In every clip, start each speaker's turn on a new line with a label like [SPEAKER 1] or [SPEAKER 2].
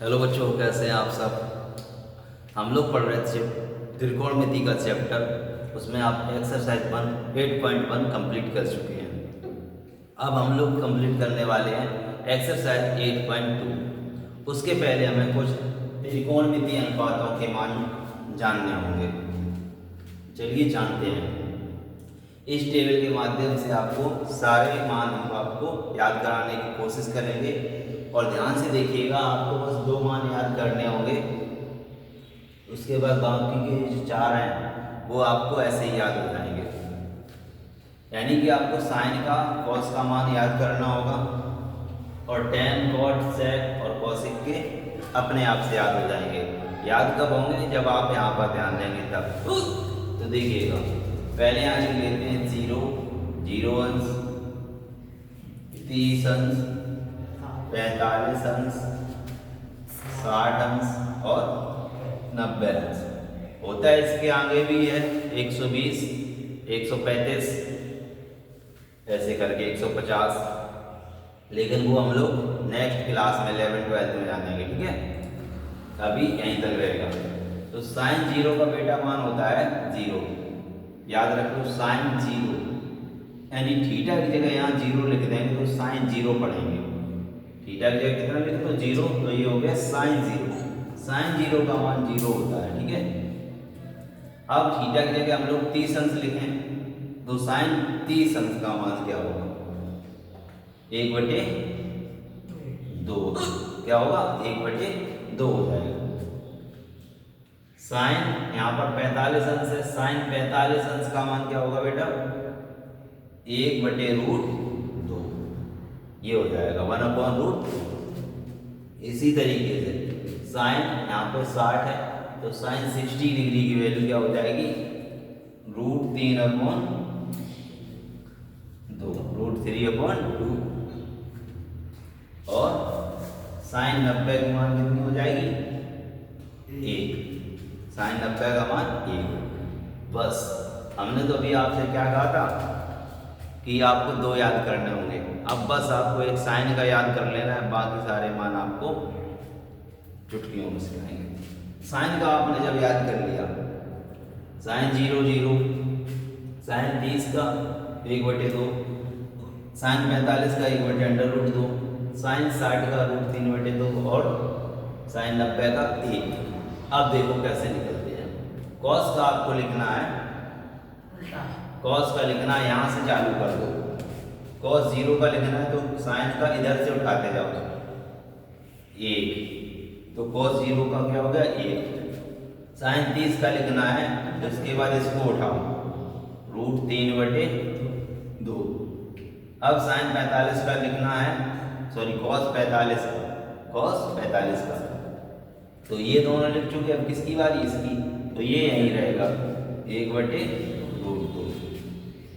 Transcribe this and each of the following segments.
[SPEAKER 1] Hello बच्चों, कैसे हैं आप सब। हम लोग पढ़ रहे थे त्रिकोणमिति का चैप्टर। उसमें आप एक्सरसाइज 8.1 कंप्लीट कर चुके हैं। अब हम लोग कंप्लीट करने वाले हैं एक्सरसाइज 8.2। उसके पहले हमें कुछ त्रिकोणमिति अनुपातों के मान जानने होंगे। चलिए जानते हैं। इस टेबल के माध्यम से आपको सारे मान हम आपको याद कराने की कोशिश करेंगे और ध्यान से देखिएगा। आपको बस 2 मान याद करने होंगे, उसके बाद बाकी के जो 4 हैं वो आपको ऐसे ही याद हो जाएंगे। यानी कि आपको साइन का कॉस का मान याद करना होगा और टेन कॉट सेक और कॉसिक के अपने आप से याद हो जाएंगे। याद कब होंगे? जब आप यहाँ पर ध्यान देंगे तब। तो देखिएगा, पहले यहाँ लिख लेते हैं 0, 0 अंश, 30 अंश, 45 अंश, 60 अंश और 90 अंश। होता है इसके आगे भी है 120, 135 ऐसे करके 150, लेकिन वो हम लोग नेक्स्ट क्लास में 11-12 में जानेंगे। ठीक है, अभी यहीं तक रहेगा। तो साइन 0 का बेटा मान होता है 0। याद रखो, साइन 0 यानी थीटा की जगह यहाँ 0 लिख देंगे तो साइन 0 पढ़ेंगे। थीटा की जगह कितना लिखे तो 0, तो ये हो गया साइन 0। साइन 0 का मान 0 होता है। ठीक है, अब थीटा की जगह हम लोग 30 अंश लिखें तो साइन 30 अंश का मान क्या होगा? 1/2। क्या होगा? 1/2 हो जाएगा। साइन यहाँ पर 45 अंश है, साइन 45 अंश का मान क्या होगा बेटा? 1/√2। ये हो जाएगा 1/√2। इसी तरीके से साइन यहाँ पर 60 है तो साइन 60 डिग्री की वैल्यू क्या हो जाएगी? √3/2, √3/2। और साइन 90 की मान कितनी हो जाएगी? 1। साइन 90 का मान 1। बस, हमने तो अभी आपसे क्या कहा था कि आपको 2 याद करने होंगे। अब बस आपको एक साइन का याद कर लेना है, बाकी सारे मान आपको चुटकियों में सिखाएंगे। साइन का आपने जब याद कर लिया, साइन 0, 0, साइन 30 का 1/2, साइन 45 का 1/√2, साइन 60 का √3/2 और साइन 90 का 1। अब देखो कैसे निकलते हैं। कॉस का आपको लिखना है, कॉस का लिखना है यहाँ से चालू कर दो। कॉस 0 का लिखना है तो साइन का इधर से उठाते जाओ 1, तो कॉस 0 का क्या हो गया? 1। साइन 30 का लिखना है तो इसके बाद इसको उठाओ √3/2। अब साइन 45 का लिखना है, सॉरी कॉस 45 का, कॉस 45 का, तो ये दोनों लिख चुके। अब किसकी बारी? इसकी, तो ये यहीं रहेगा 1/√2।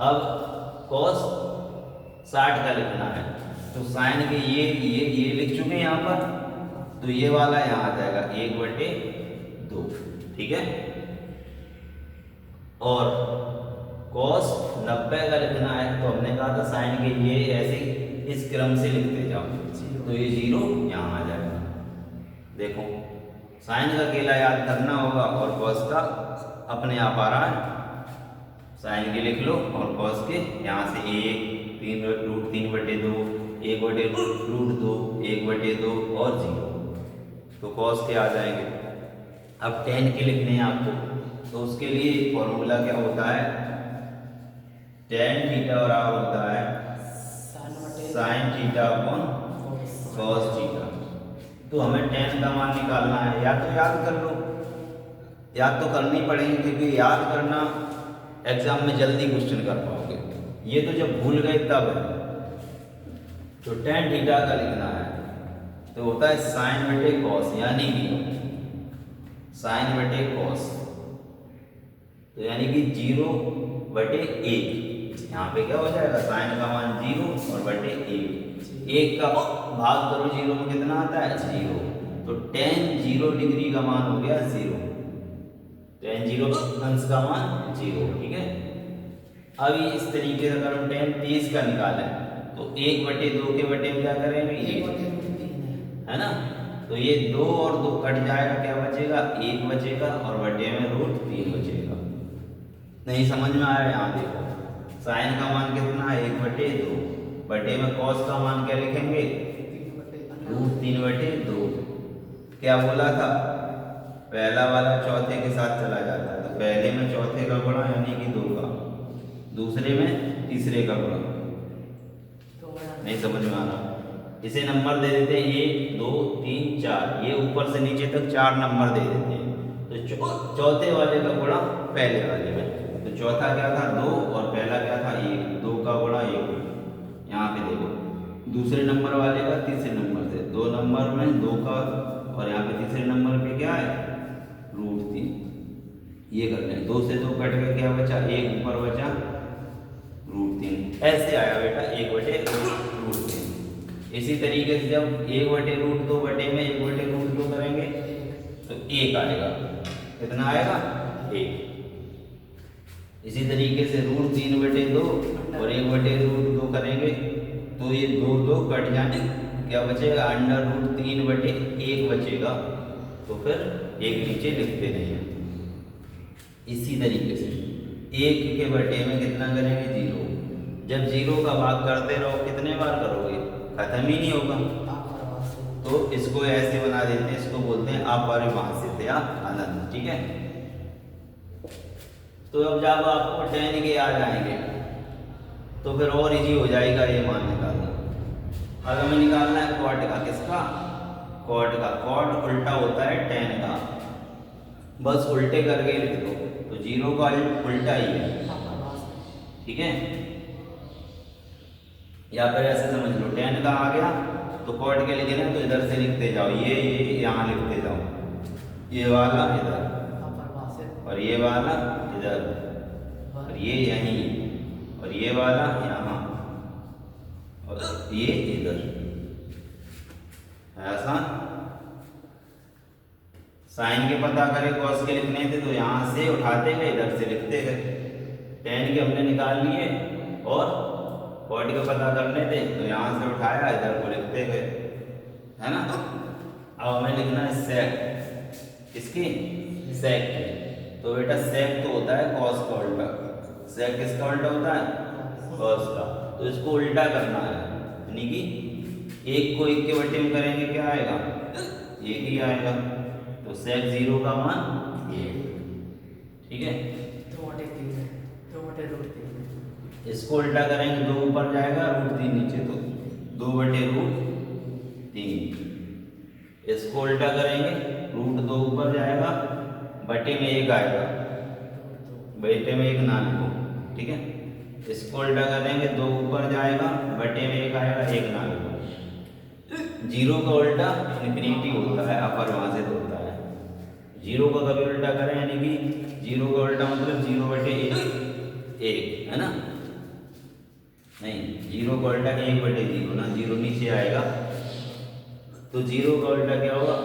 [SPEAKER 1] अब कॉस 60 का लिखना है तो साइन के ये लिख चुके हैं यहाँ पर, तो ये वाला यहाँ आ जाएगा 1/2। ठीक है, और कॉस 90 का लिखना है तो हमने कहा था साइन के ये ऐसे इस क्रम से लिखते जाओ, तो ये 0 यहाँ आ जाएगा। देखो, साइन का अकेला याद करना होगा और कॉस का अपने आप आ रहा है। साइन के लिख लो और कॉस के यहाँ से 1, 3√3/2, 1/√2, 1/2 और 0, तो कॉस के आ जाएंगे। अब टेन के लिखने हैं आपको, तो उसके लिए फॉर्मूला क्या होता है? टेन थीटा बराबर होता है sine theta upon cos theta. तो हमें टेन का मान निकालना है, या तो याद कर लो, याद तो करनी पड़ेगी क्योंकि याद करना एग्जाम में जल्दी क्वेश्चन कर पाओगे। ये तो जब भूल गए तब है। तो टेन थीटा का लिखना है तो होता है sin/cos, यानी कि sin/cos, तो यानी कि 0/1। यहाँ पे क्या हो जाएगा? साइन का मान 0 और बटे 1 का भाग करो 0 में कितना आता है? 0। तो tan 0 डिग्री का मान हो गया 0, tan 0 अंश का मान 0। ठीक है, अभी इस तरीके से अगर हम tan 30 का निकालें तो 1/2 के बटे में क्या करेंगे, ये है ना। तो ये 2 और 2 कट जाएगा, क्या बचेगा, 1 बचेगा और बटे में √3 बचेगा। नहीं समझ में आया, यहाँ देखो साइन का मान कितना है, 1/2, बटे में कॉस का मान क्या लिखेंगे, √3/2। क्या बोला था, पहला वाला चौथे के साथ चला जाता है, तो पहले में चौथे का गुणा यानी कि 2 का, दूसरे में तीसरे का गुणा। नहीं समझ में आ रहा, इसे नंबर दे देते हैं 1 2 3 4, ये ऊपर से नीचे तक 4 नंबर दे देते हैं। तो चौथे वाले का गुणा पहले वाले में, तो चौथा क्या था 2 और पहला क्या था 1, 2 का गुणा 1। यहाँ पे देखो दूसरे नंबर वाले का तीसरे नंबर से, 2 नंबर में 2 का, और यहाँ पे तीसरे नंबर पे क्या है √3। ये कर लें, 2 से 2 कट के क्या बचा, 1 ऊपर बचा √3। ऐसे आया बेटा 1/√3। इसी तरीके से जब 1/√2 बटे में 1/√2 करेंगे तो 1 आएगा, कितना आएगा 1। इसी तरीके से √3/2 और 1/√2 करेंगे तो ये 2 2 कट जाने, क्या बचेगा, √3/1 बचेगा। तो फिर 1 नीचे लिखते नहीं हैं। इसी तरीके से 1 के बटे में कितना करेंगे, 0। जब 0 का भाग करते रहो कितने बार करोगे, खत्म ही नहीं होगा। तो इसको ऐसे बना देते हैं, इसको बोलते हैं अपरिभाषित या अनंत, ठीक है। तो अब जब आपको tan के आ जाएंगे तो फिर और इजी हो जाएगा ये मान निकालना। अब हमें निकालना है कॉट का, किसका, कॉट का। कॉट उल्टा होता है tan का, बस उल्टे करके लिख दो, तो 0 का उल्टा ही है, ठीक है। या फिर ऐसे समझ लो, tan का आ गया तो कॉट के लिखे ना, तो इधर से लिखते जाओ, ये यहाँ लिखते जाओ, ये वाला इधर और ये वाला इधर और ये यहीं और ये वाला यहाँ और ये इधर, ऐसा। साइन के पता करें कॉस के लिखने थे तो यहाँ से उठाते गए, इधर से लिखते गए। tan के हमने निकाल लिए और कॉट के पता करने थे तो यहाँ से उठाया, इधर को लिखते गए, है ना। अब हमें लिखना है सेक, किसकी, सेक की। तो बेटा सेक तो होता है कॉस का उल्टा, सेक किसका उल्टा होता है, कॉस का। तो इसको उल्टा करना है, यानी कि 1 को 1 के बटे में करेंगे, क्या आएगा, 1 ही आएगा। तो सेक 0 का मान 1, ठीक है। इसको उल्टा करेंगे, 2 ऊपर जाएगा, √3 नीचे, तो 2/√3। इसको उल्टा करेंगे, √2 ऊपर जाएगा, बटे में 1 आएगा, बटे में 1 ना लिखो, ठीक है। इसको उल्टा करेंगे, 2 ऊपर जाएगा, बटे में 1 आएगा, 1 ना लिखो। 0 का उल्टा इन्फिनिटी होता है, अपरिभाषित होता है। 0 का कभी उल्टा करें, यानी कि 0 का उल्टा मतलब 0/1 है ना, नहीं 0 का उल्टा 1/0 ना, 0 नीचे आएगा, तो 0 का उल्टा क्या होगा,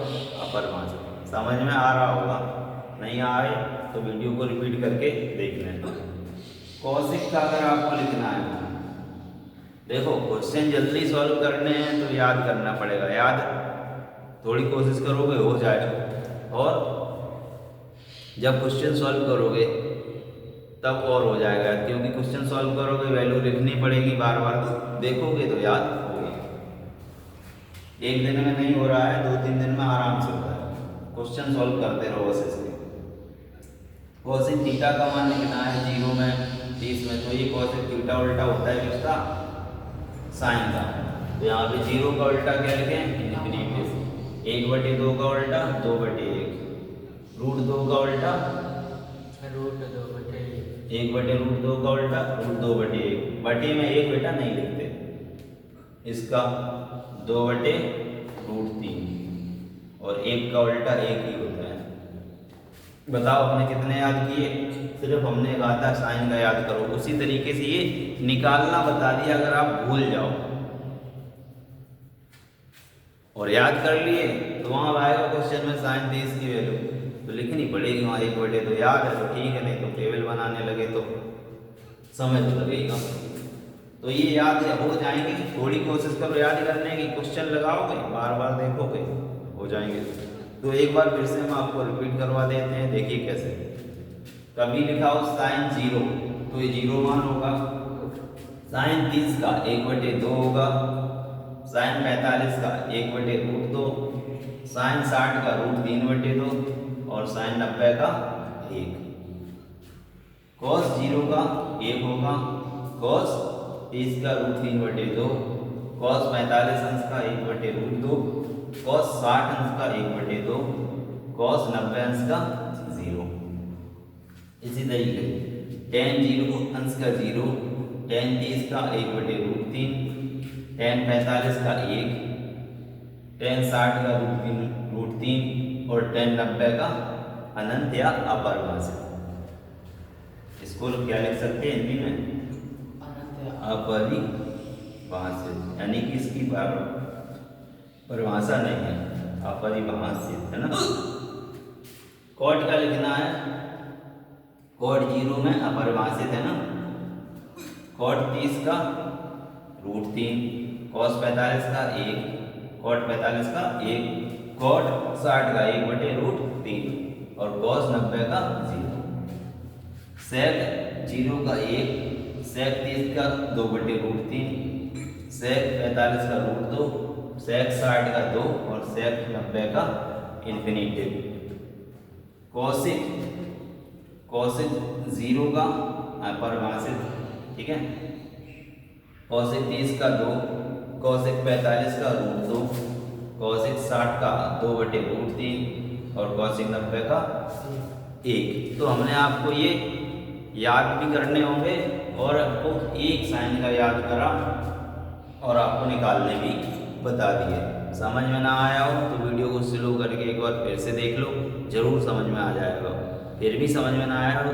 [SPEAKER 1] अपरिभाषित। समझ में आ रहा होगा, नहीं आए तो वीडियो को रिपीट करके देख लें। कॉसिक का अगर आपको लिखना है, देखो क्वेश्चन जल्दी सॉल्व करने हैं तो याद करना पड़ेगा, याद थोड़ी कोशिश करोगे हो जाएगा, और जब क्वेश्चन सॉल्व करोगे तब और हो जाएगा, क्योंकि क्वेश्चन सॉल्व करोगे वैल्यू लिखनी पड़ेगी, बार बार देखोगे तो याद होगी। एक दिन में नहीं हो रहा है, 2-3 दिन में आराम से होता है। क्वेश्चन सॉल्व करते रहो बस इसके। कॉसिक थीटा का मान लिखना है 0 में 30 में, तो ये कॉसिक थीटा उल्टा होता है किसका, साइन का। तो यहाँ पे 0 का उल्टा क्या लिखें, इन्फिनिटी। 1/2 का उल्टा 2/1, √2 का उल्टा 1/√2 का उल्टा √2/1, बटे में 1 बेटा नहीं लिखते, इसका 2/√3 और 1 का उल्टा 1 ही होता है। बताओ हमने कितने याद किए, सिर्फ हमने कहा था साइन का याद करो। उसी तरीके से ये निकालना बता दिया, अगर आप भूल जाओ और याद कर लिए तो वहाँ आएगा क्वेश्चन में साइन 30 की वैल्यू तो लिखनी पड़ेगी वहाँ 1/, तो याद है तो ठीक है, नहीं तो टेबल बनाने लगे तो समय तो लगेगा। तो ये याद हो जाएंगे। थोड़ी कोशिश करो याद करने की, क्वेश्चन लगाओगे बार बार देखोगे हो जाएंगे। तो एक बार फिर से हम आपको रिपीट करवा देते हैं, देखिए कैसे। कभी लिखा हो साइन 0 तो ये 0 मान होगा। साइन 30 का 1/2 होगा। साइन 45 का 1/√2। साइन 60 का √3/2 और साइन 90 का 1। कॉस 0 का 1 होगा। कॉस 30 का √3/2। कॉस 45 अंश का 1/√2। कॉस 60 अंश का 1/2। कॉस 90 अंश का 0। इसी तरीके tan 0 अंश का 0। tan 30 का 1/√3। tan 45 का 1। tan 60 का √3 और tan 90 का अनंत या अपरिभाषित। इसको क्या लिख सकते हैं हिंदी में? अपरिभाषित, यानी कि इसकी परिभाषा नहीं है, अपरिभाषित है ना। कॉट का लिखना है, कॉट 0 में अपरिभाषित है ना। कॉट 30 का √3। कॉस 45 का 1। कॉट 45 का 1। कॉट 60 का 1/√3 और कॉस 90 का 0। सेक 0 का 1। सेक 30 का 2/√3। सेक 45 का √2। सेक 60 का 2 और सेक 90 का इन्फिनिटिव। कॉसिक 0 का अपरिभाषित, ठीक है। कॉसिक 30 का 2। कॉसिक 45 का √2। कॉसिक 60 का 2/√3 और कॉसिक 90 का 1। तो हमने आपको ये याद भी करने होंगे और आपको एक साइन का याद करा और आपको निकालने भी बता दिए। समझ में ना आया हो तो वीडियो को स्लो करके एक बार फिर से देख लो, जरूर समझ में आ जाएगा। फिर भी समझ में ना आया हो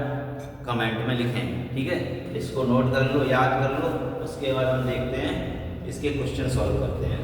[SPEAKER 1] कमेंट में लिखें, ठीक है। इसको नोट कर लो, याद कर लो, उसके बाद हम देखते हैं इसके क्वेश्चन सॉल्व करते हैं।